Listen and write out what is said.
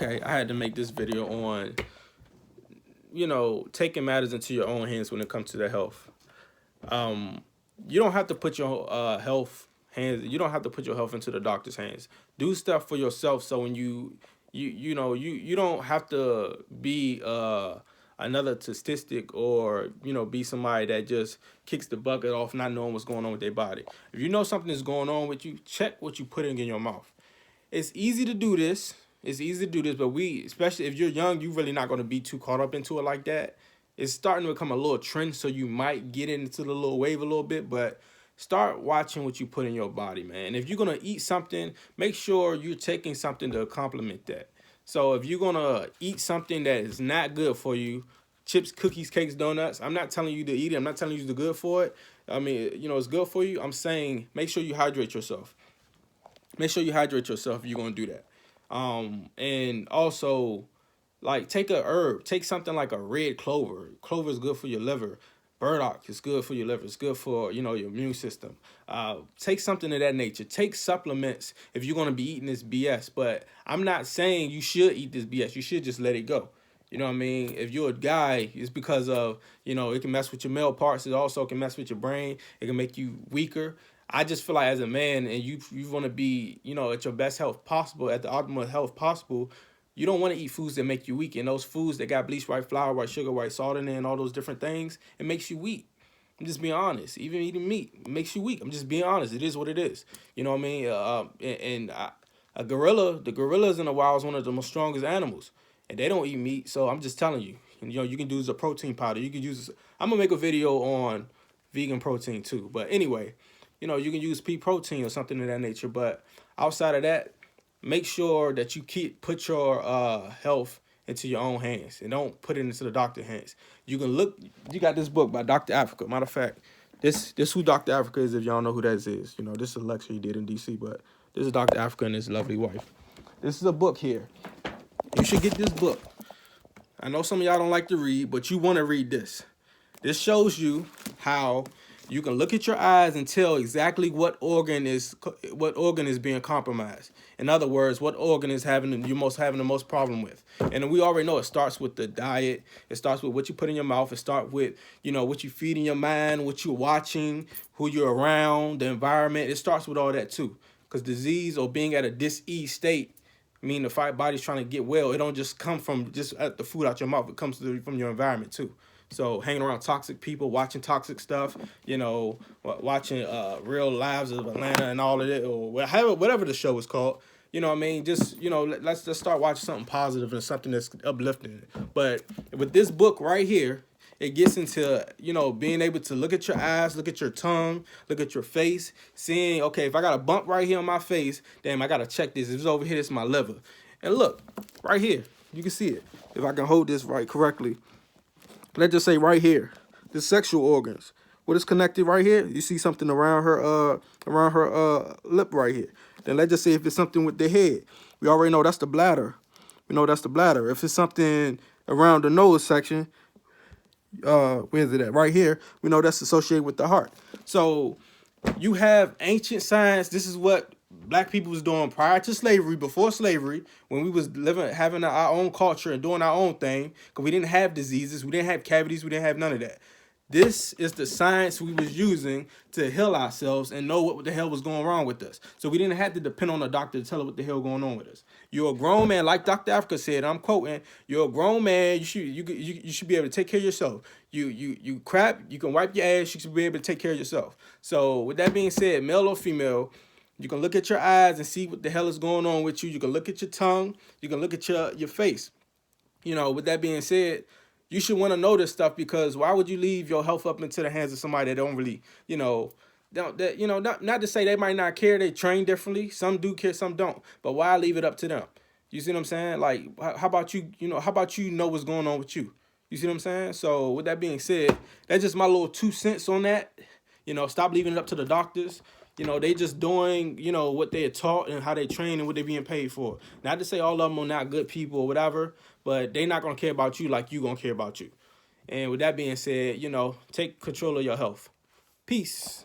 Okay, I had to make this video on, taking matters into your own hands when it comes to their health. Um, you don't have to put your you don't have to put your health into the doctor's hands. Do stuff for yourself so when you don't have to be another statistic or be somebody that just kicks the bucket off not knowing what's going on with their body. If you know something is going on with you, check what you putting in your mouth. It's easy to do this. It's easy to do this, but especially if you're young, you're really not going to be too caught up into it like that. It's starting to become a little trend, so you might get into the little wave a little bit, but start watching what you put in your body, man. If you're going to eat something, make sure you're taking something to complement that. So if you're going to eat something that is not good for you, chips, cookies, cakes, donuts, I'm not telling you to eat it. I'm not telling you to good for it. I mean, it's good for you. I'm saying make sure you hydrate yourself. Make sure you hydrate yourself if you're going to do that. And also, like, take a herb. Take something like a red clover. Clover is good for your liver. Burdock is good for your liver. It's good for, your immune system. Take something of that nature. Take supplements if you're going to be eating this BS. But I'm not saying you should eat this BS. You should just let it go. You know what I mean? If you're a guy, it's because of, it can mess with your male parts. It also can mess with your brain. It can make you weaker. I just feel like as a man and you want to be, at your best health possible, at the optimal health possible, you don't want to eat foods that make you weak. And those foods that got bleached white flour, white sugar, white salt in it, and all those different things, it makes you weak. I'm just being honest. Even eating meat makes you weak. I'm just being honest. It is what it is. You know what I mean? A gorilla, the gorillas in the wild is one of the most strongest animals, and they don't eat meat. So I'm just telling you, you can use a protein powder. You can use. I'm gonna make a video on vegan protein too. But anyway, you can use pea protein or something of that nature. But outside of that, make sure that you put your health into your own hands and don't put it into the doctor's hands. You can look. You got this book by Dr. Africa. Matter of fact, this who Dr. Africa is. If y'all know who that is, this is a lecture he did in D.C. But this is Dr. Africa and his lovely wife. This is a book here. You should get this book. I know some of y'all don't like to read, but you want to read this. This shows you how you can look at your eyes and tell exactly what organ is being compromised. In other words, what organ is having the most problem with. And we already know it starts with the diet. It starts with what you put in your mouth. It starts with, what you feed in your mind, what you're watching, who you're around, the environment. It starts with all that too. Because disease or being at a dis-ease state, mean the body's trying to get well. It don't just come from just at the food out your mouth. It comes from your environment too. So hanging around toxic people, watching toxic stuff, watching Real Lives of Atlanta and all of it, or whatever the show is called. You know what I mean? Just, let's just start watching something positive and something that's uplifting. But with this book right here, it gets into, being able to look at your eyes, look at your tongue, look at your face, seeing, okay, if I got a bump right here on my face, damn, I got to check this. If it's over here, it's my liver. And look, right here, you can see it. If I can hold this right correctly. Let's just say right here, the sexual organs. What is connected right here? You see something around her lip right here. Then let's just say if it's something with the head. We already know that's the bladder. We know that's the bladder. If it's something around the nose section, where is it at? Right here. We know that's associated with the heart. So you have ancient science. This is what black people was doing prior to slavery, before slavery, when we was having our own culture and doing our own thing, because we didn't have diseases, we didn't have cavities, we didn't have none of that. This is the science we was using to heal ourselves and know what the hell was going wrong with us. So we didn't have to depend on a doctor to tell us what the hell going on with us. You're a grown man, like Dr. Africa said, I'm quoting, you're a grown man, you should be able to take care of yourself. You crap, you can wipe your ass, you should be able to take care of yourself. So with that being said, male or female, you can look at your eyes and see what the hell is going on with you. You can look at your tongue. You can look at your face. With that being said, you should want to know this stuff, because why would you leave your health up into the hands of somebody that don't really, not to say they might not care. They train differently. Some do care, some don't. But why leave it up to them? You see what I'm saying? Like, how about you, how about you know what's going on with you? You see what I'm saying? So with that being said, that's just my little 2 cents on that. Stop leaving it up to the doctors. They just doing, what they're taught and how they train and what they're being paid for. Not to say all of them are not good people or whatever, but they're not going to care about you like you going to care about you. And with that being said, take control of your health. Peace.